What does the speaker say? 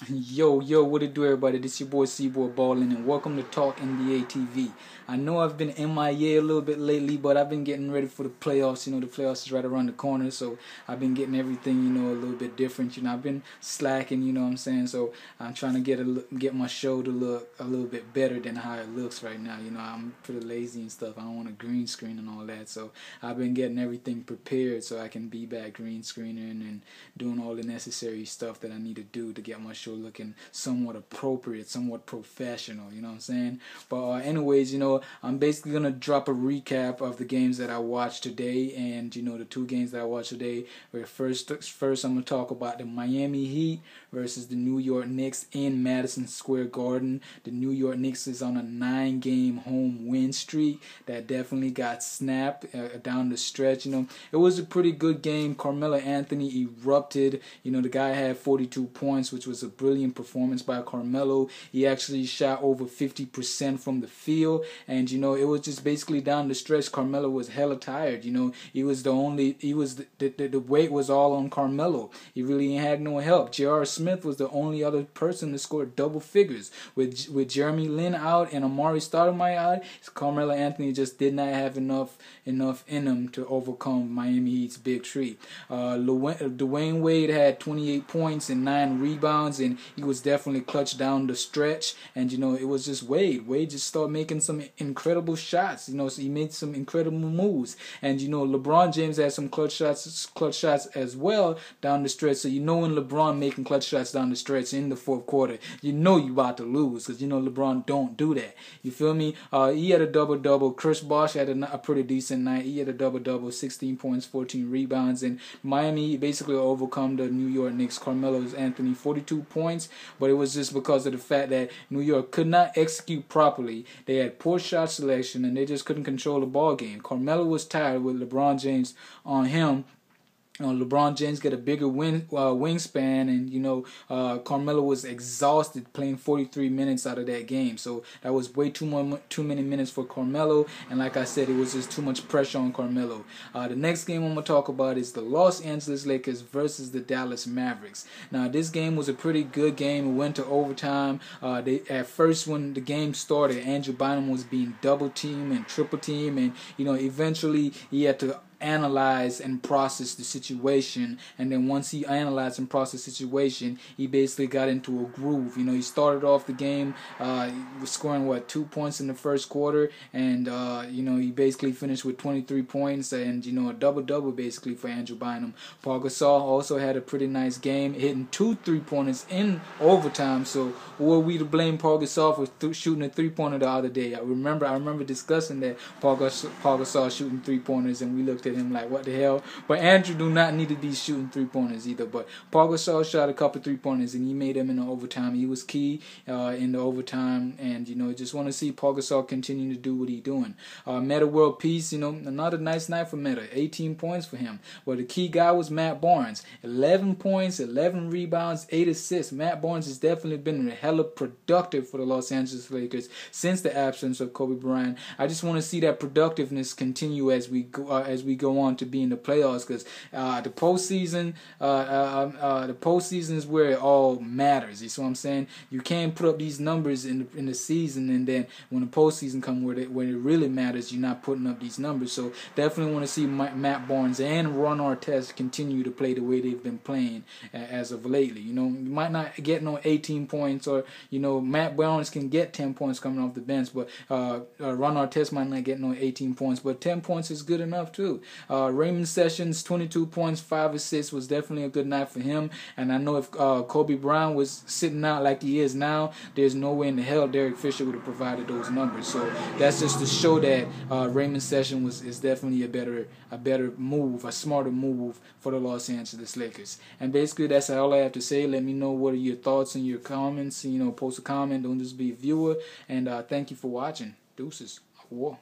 Yo, what it do, everybody? This your boy C-Boy Ballin', and welcome to Talk NBA TV. I know I've been MIA a little bit lately, but I've been getting ready for the playoffs. You know, the playoffs is right around the corner, so I've been getting everything, a little bit different. I've been slacking, you know what I'm saying? So I'm trying to get my show to look a little bit better than how it looks right now. I'm pretty lazy and stuff. I don't want a green screen and all that, so I've been getting everything prepared so I can be back green screening and doing all the necessary stuff that I need to do to get my show looking somewhat appropriate, somewhat professional, you know what I'm saying? But anyways, I'm basically going to drop a recap of the games that I watched today, and, the two games that I watched today were first I'm going to talk about the Miami Heat versus the New York Knicks in Madison Square Garden. The New York Knicks is on a 9-game home win streak that definitely got snapped down the stretch. It was a pretty good game. Carmelo Anthony erupted. The guy had 42 points, which was a brilliant performance by Carmelo. He actually shot over 50% from the field, and it was just basically down the stretch. Carmelo was hella tired. The weight was all on Carmelo. He really ain't had no help. J.R. Smith was the only other person to score double figures. With Jeremy Lin out and Amari Stoudemire out, Carmelo Anthony just did not have enough in him to overcome Miami Heat's big three. Dwayne Wade had 28 points and 9 rebounds, and he was definitely clutch down the stretch. And it was just Wade. Wade just started making some incredible shots. So he made some incredible moves. And LeBron James had some clutch shots as well down the stretch. So when LeBron making clutch shots down the stretch in the fourth quarter, you about to lose, because LeBron don't do that. You feel me? He had a double-double. Chris Bosh had a pretty decent night. He had a double-double, 16 points, 14 rebounds, and Miami basically overcome the New York Knicks. Carmelo Anthony 42 points, but it was just because of the fact that New York could not execute properly. They had poor shot selection, and they just couldn't control the ball game. Carmelo was tired with LeBron James on him. LeBron James got a bigger wingspan, and Carmelo was exhausted playing 43 minutes out of that game. So that was way too many minutes for Carmelo, and like I said, it was just too much pressure on Carmelo. The next game I'm gonna talk about is the Los Angeles Lakers versus the Dallas Mavericks. Now, this game was a pretty good game. It went to overtime. At first, when the game started, Andrew Bynum was being double teamed and triple teamed, and eventually he had to analyze and process the situation, and then once he analyzed and processed the situation, he basically got into a groove. He started off the game scoring 2 points in the first quarter, and he basically finished with 23 points and a double-double basically for Andrew Bynum. Paul Gasol also had a pretty nice game, hitting 2 3-pointers in overtime. So who are we to blame Paul Gasol for shooting a 3-pointer the other day? I remember discussing that Paul Gasol shooting 3-pointers, and we looked at him like, what the hell? But Andrew do not need to be shooting 3-pointers either. But Paul Gasol shot a couple 3-pointers, and he made them in the overtime. He was key in the overtime, and just want to see Paul Gasol continue to do what he's doing. Meta World Peace, another nice night for Meta, 18 points for him. But the key guy was Matt Barnes, 11 points, 11 rebounds, 8 assists. Matt Barnes has definitely been hella productive for the Los Angeles Lakers since the absence of Kobe Bryant. I just want to see that productiveness continue as we go on to be in the playoffs, because the postseason is where it all matters. You see what I'm saying? You can't put up these numbers in the season, and then when the postseason comes when it really matters, you're not putting up these numbers. So definitely want to see Matt Barnes and Ron Artest continue to play the way they've been playing as of lately. You might not get no 18 points, or Matt Barnes can get 10 points coming off the bench, but Ron Artest might not get no 18 points, but 10 points is good enough too. Raymond Sessions, 22 points, 5 assists, was definitely a good night for him. And I know if Kobe Bryant was sitting out like he is now, there's no way in the hell Derek Fisher would have provided those numbers. So that's just to show that Raymond Sessions is definitely a better move, a smarter move for the Los Angeles Lakers. And basically, that's all I have to say. Let me know what are your thoughts and your comments. Post a comment. Don't just be a viewer. And thank you for watching. Deuces. Au revoir.